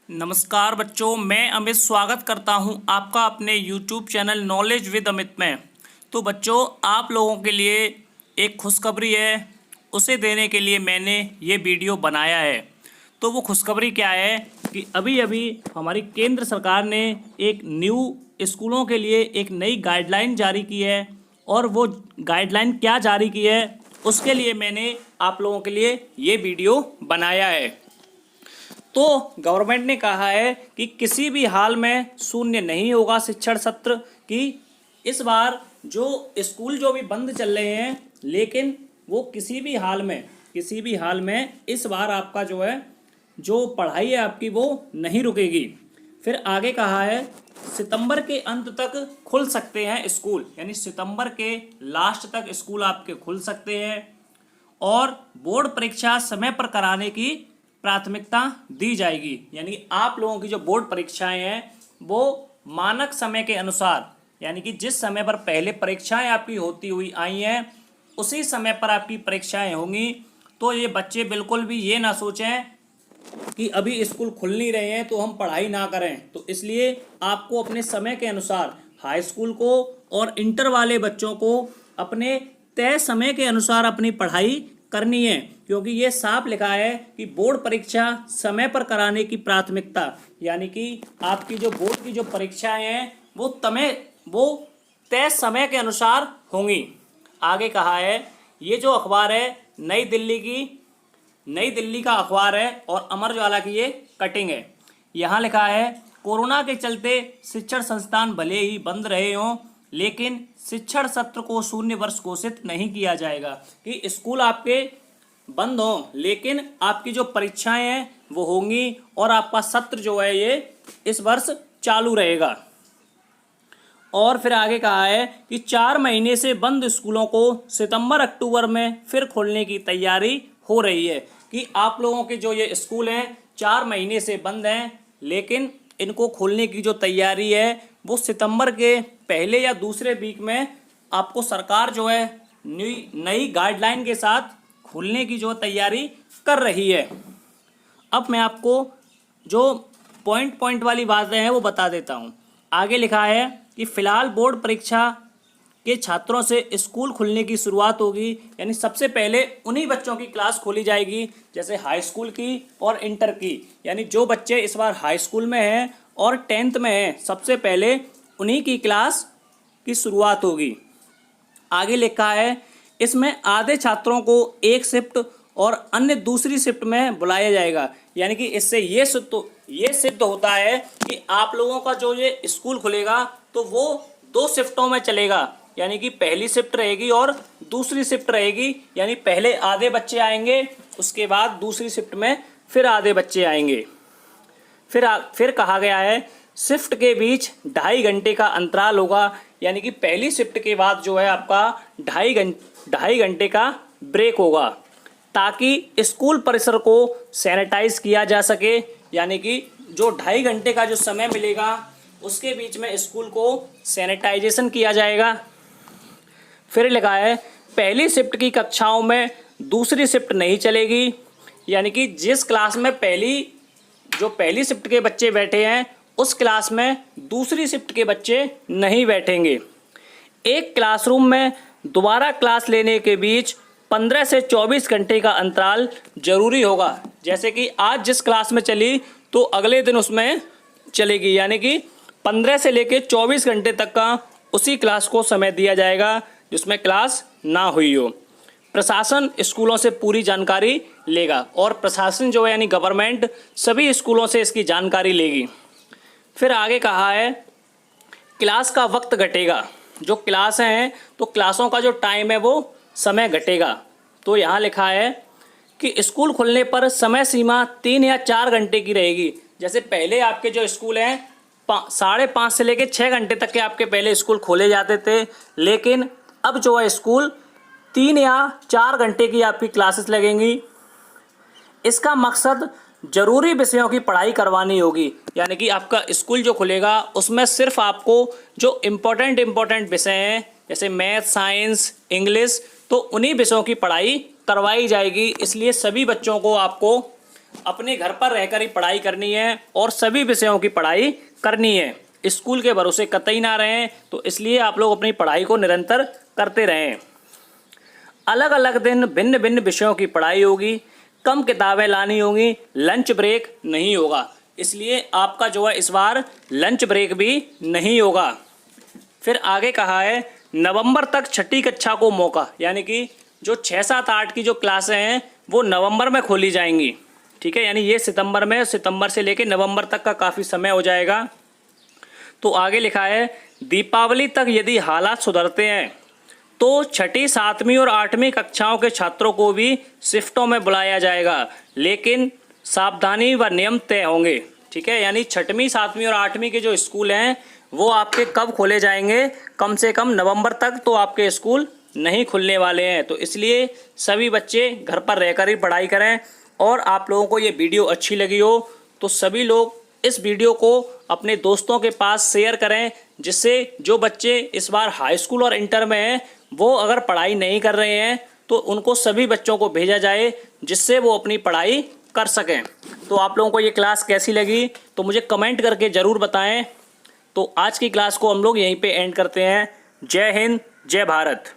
नमस्कार बच्चों, मैं अमित स्वागत करता हूं आपका अपने YouTube channel knowledge with Amit में। तो बच्चों, आप लोगों के लिए एक खुशखबरी है, उसे देने के लिए मैंने ये वीडियो बनाया है। तो वो खुशखबरी क्या है कि अभी अभी हमारी केंद्र सरकार ने एक न्यू स्कूलों के लिए एक नई गाइडलाइन जारी की है। और वो गाइडलाइन क्या जारी की है उसके लिए मैंने आप लोगों के लिए ये वीडियो बनाया है। तो गवर्नमेंट ने कहा है कि किसी भी हाल में शून्य नहीं होगा शिक्षण सत्र की। इस बार जो स्कूल जो भी बंद चल रहे हैं, लेकिन वो किसी भी हाल में इस बार आपका जो पढ़ाई है आपकी वो नहीं रुकेगी। फिर आगे कहा है सितंबर के अंत तक खुल सकते हैं स्कूल, यानी सितंबर के लास्ट तक स्कूल आपके खुल सकते हैं। और बोर्ड परीक्षा समय पर कराने की प्राथमिकता दी जाएगी, यानी आप लोगों की जो बोर्ड परीक्षाएं हैं वो मानक समय के अनुसार, यानी कि जिस समय पर पहले परीक्षाएं आपकी होती हुई आई हैं उसी समय पर आपकी परीक्षाएं होंगी। तो ये बच्चे बिल्कुल भी ये ना सोचें कि अभी स्कूल खुल नहीं रहे हैं तो हम पढ़ाई ना करें। तो इसलिए आपको अपने समय के अनुसार हाई स्कूल को और इंटर वाले बच्चों को अपने तय समय के अनुसार अपनी पढ़ाई करनी है, क्योंकि ये साफ लिखा है कि बोर्ड परीक्षा समय पर कराने की प्राथमिकता, यानी कि आपकी जो बोर्ड की जो परीक्षाएं हैं वो तय समय के अनुसार होंगी। आगे कहा है ये जो अखबार है नई दिल्ली का अखबार है और अमर उजाला की ये कटिंग है। यहाँ लिखा है कोरोना के चलते शिक्षण संस्थान भले ही बंद रहे हों, लेकिन शिक्षण सत्र को शून्य वर्ष घोषित नहीं किया जाएगा। कि स्कूल आपके बंद हों लेकिन आपकी जो परीक्षाएं हैं वो होंगी और आपका सत्र जो है ये इस वर्ष चालू रहेगा। और फिर आगे कहा है कि 4 महीने से बंद स्कूलों को सितंबर अक्टूबर में फिर खोलने की तैयारी हो रही है। कि आप लोगों के जो ये स्कूल हैं 4 महीने से बंद हैं, लेकिन इनको खोलने की जो तैयारी है वो सितंबर के पहले या दूसरे वीक में आपको सरकार जो है नई गाइडलाइन के साथ खोलने की जो तैयारी कर रही है। अब मैं आपको जो पॉइंट वाली बातें हैं वो बता देता हूँ। आगे लिखा है कि फिलहाल बोर्ड परीक्षा के छात्रों से स्कूल खुलने की शुरुआत होगी, यानी सबसे पहले उन्हीं बच्चों की क्लास खोली जाएगी जैसे हाई स्कूल की और इंटर की। यानी जो बच्चे इस बार हाई स्कूल में हैं और 10th में हैं, सबसे पहले उन्हीं की क्लास की शुरुआत होगी। आगे लिखा है इसमें आधे छात्रों को एक शिफ्ट और अन्य दूसरी शिफ्ट में बुलाया जाएगा। यानी कि इससे ये सिद्ध होता है कि आप लोगों का जो ये स्कूल खुलेगा तो वो 2 शिफ्टों में चलेगा, यानी कि पहली शिफ्ट रहेगी और दूसरी शिफ्ट रहेगी। यानी पहले आधे बच्चे आएंगे, उसके बाद दूसरी शिफ्ट में फिर आधे बच्चे आएंगे। फिर कहा गया है शिफ्ट के बीच 2.5 घंटे का अंतराल होगा, यानी कि पहली शिफ्ट के बाद जो है आपका 2.5 घंटे का ब्रेक होगा, ताकि स्कूल परिसर को सैनिटाइज किया जा सके। यानी कि जो 2.5 घंटे का जो समय मिलेगा उसके बीच में स्कूल को सैनिटाइजेशन किया जाएगा। फिर लिखा है पहली शिफ्ट की कक्षाओं में दूसरी शिफ्ट नहीं चलेगी, यानी कि जिस क्लास में पहली शिफ्ट के बच्चे बैठे हैं उस क्लास में दूसरी शिफ्ट के बच्चे नहीं बैठेंगे। एक क्लासरूम में दोबारा क्लास लेने के बीच 15 से 24 घंटे का अंतराल जरूरी होगा। जैसे कि आज जिस क्लास में चली तो अगले दिन उसमें चलेगी, यानी कि 15 से लेकर 24 घंटे तक का उसी क्लास को समय दिया जाएगा जिसमें क्लास ना हुई हो। प्रशासन स्कूलों से पूरी जानकारी लेगा और प्रशासन जो है यानी गवर्नमेंट सभी स्कूलों से इसकी जानकारी लेगी। फिर आगे कहा है क्लास का वक्त घटेगा। जो क्लासें हैं तो क्लासों का जो टाइम है वो समय घटेगा। तो यहाँ लिखा है कि स्कूल खुलने पर समय सीमा 3 या 4 घंटे की रहेगी। जैसे पहले आपके जो स्कूल हैं 5:30 से लेकर 6 घंटे तक के आपके पहले स्कूल खोले जाते थे, लेकिन अब जो है स्कूल 3 या 4 घंटे की आपकी क्लासेस लगेंगी। इसका मकसद जरूरी विषयों की पढ़ाई करवानी होगी, यानी कि आपका स्कूल जो खुलेगा उसमें सिर्फ आपको जो इम्पोर्टेंट विषय हैं जैसे मैथ, साइंस, इंग्लिश, तो उन्हीं विषयों की पढ़ाई करवाई जाएगी। इसलिए सभी बच्चों को आपको अपने घर पर रहकर ही पढ़ाई करनी है और सभी विषयों की पढ़ाई करनी है। स्कूल के भरोसे कतई ना रहें, तो इसलिए आप लोग अपनी पढ़ाई को निरंतर करते रहें। अलग अलग दिन भिन्न भिन्न विषयों की पढ़ाई होगी, कम किताबें लानी होंगी, लंच ब्रेक नहीं होगा, इसलिए आपका जो है इस बार लंच ब्रेक भी नहीं होगा। फिर आगे कहा है नवंबर तक छठी कक्षा को मौका, यानी कि जो 6, 7, 8 की जो क्लासें हैं वो नवंबर में खोली जाएंगी। ठीक है, यानी ये सितंबर से लेकर नवंबर तक का काफ़ी समय हो जाएगा। तो आगे लिखा है दीपावली तक यदि हालात सुधरते हैं तो छठी, 7वीं और 8वीं कक्षाओं के छात्रों को भी शिफ्टों में बुलाया जाएगा, लेकिन सावधानी व नियम तय होंगे। ठीक है, यानी 6वीं, 7वीं और 8वीं के जो स्कूल हैं वो आपके कब खोले जाएंगे, कम से कम नवंबर तक तो आपके स्कूल नहीं खुलने वाले हैं। तो इसलिए सभी बच्चे घर पर रहकर ही पढ़ाई करें। और आप लोगों को ये वीडियो अच्छी लगी हो तो सभी लोग इस वीडियो को अपने दोस्तों के पास शेयर करें, जिससे जो बच्चे इस बार हाई स्कूल और इंटर में हैं वो अगर पढ़ाई नहीं कर रहे हैं तो उनको सभी बच्चों को भेजा जाए, जिससे वो अपनी पढ़ाई कर सकें। तो आप लोगों को ये क्लास कैसी लगी तो मुझे कमेंट करके ज़रूर बताएं। तो आज की क्लास को हम लोग यहीं पे एंड करते हैं। जय हिंद, जय भारत।